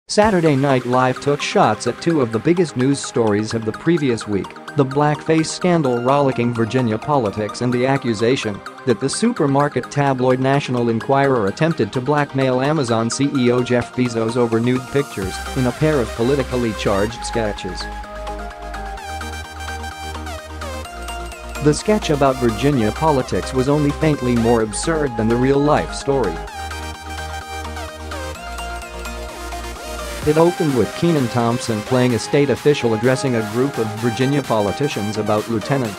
Saturday Night Live took shots at two of the biggest news stories of the previous week: the blackface scandal rollicking Virginia politics and the accusation that the supermarket tabloid National Enquirer attempted to blackmail Amazon CEO Jeff Bezos over nude pictures in a pair of politically charged sketches. The sketch about Virginia politics was only faintly more absurd than the real-life story. It opened with Kenan Thompson playing a state official addressing a group of Virginia politicians about Lieutenant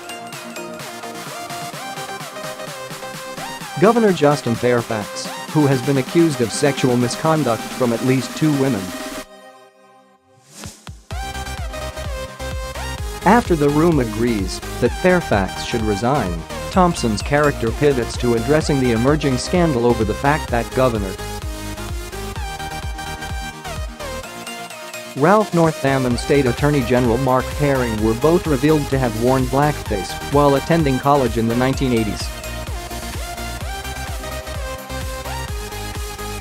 Governor Justin Fairfax, who has been accused of sexual misconduct from at least two women. After the room agrees that Fairfax should resign, Thompson's character pivots to addressing the emerging scandal over the fact that Governor Ralph Northam and State Attorney General Mark Herring were both revealed to have worn blackface while attending college in the 1980s.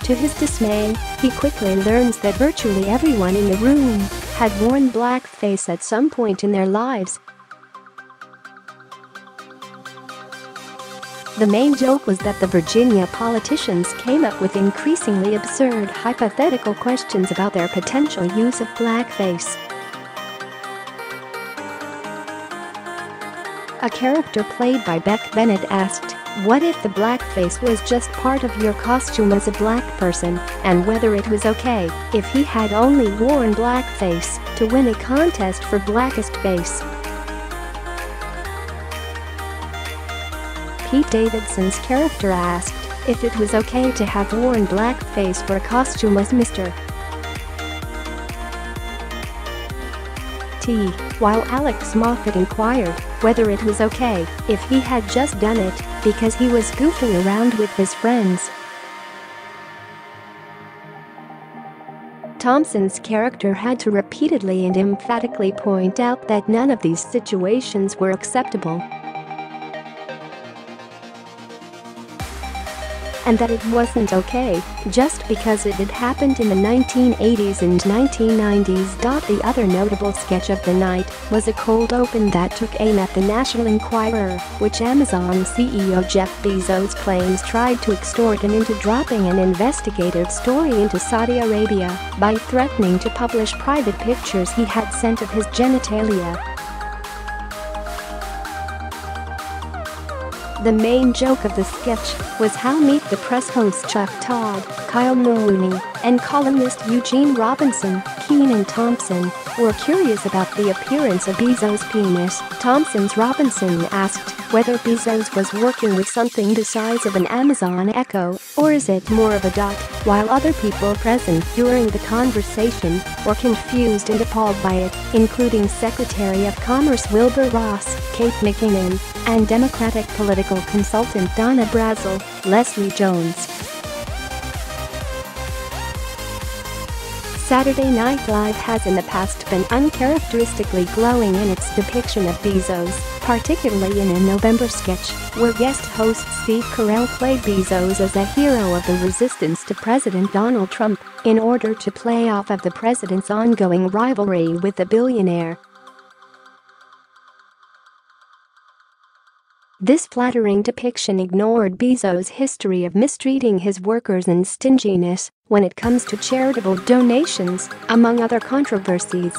To his dismay, he quickly learns that virtually everyone in the room had worn blackface at some point in their lives. The main joke was that the Virginia politicians came up with increasingly absurd hypothetical questions about their potential use of blackface. A character played by Beck Bennett asked, "What if the blackface was just part of your costume as a black person, and whether it was okay if he had only worn blackface to win a contest for blackest face?" Pete Davidson's character asked if it was okay to have worn blackface for a costume as Mr. T, while Alex Moffat inquired whether it was okay if he had just done it because he was goofing around with his friends. Thompson's character had to repeatedly and emphatically point out that none of these situations were acceptable, and that it wasn't okay just because it had happened in the 1980s and 1990s. The other notable sketch of the night was a cold open that took aim at the National Enquirer, which Amazon CEO Jeff Bezos claims tried to extort him into dropping an investigative story into Saudi Arabia by threatening to publish private pictures he had sent of his genitalia. The main joke of the sketch was how Meet the Press hosts Chuck Todd, Kyle Mooney, and columnist Eugene Robinson, Kenan Thompson, were curious about the appearance of Bezos' penis. Thompson's Robinson asked whether Bezos was working with something the size of an Amazon Echo, or is it more of a dot, while other people present during the conversation were confused and appalled by it, including Secretary of Commerce Wilbur Ross, Kate McKinnon, and Democratic political consultant Donna Brazil. Leslie Jones. Saturday Night Live has in the past been uncharacteristically glowing in its depiction of Bezos, particularly in a November sketch where guest host Steve Carell played Bezos as a hero of the resistance to President Donald Trump in order to play off of the president's ongoing rivalry with the billionaire. This flattering depiction ignored Bezos' history of mistreating his workers and stinginess when it comes to charitable donations, among other controversies.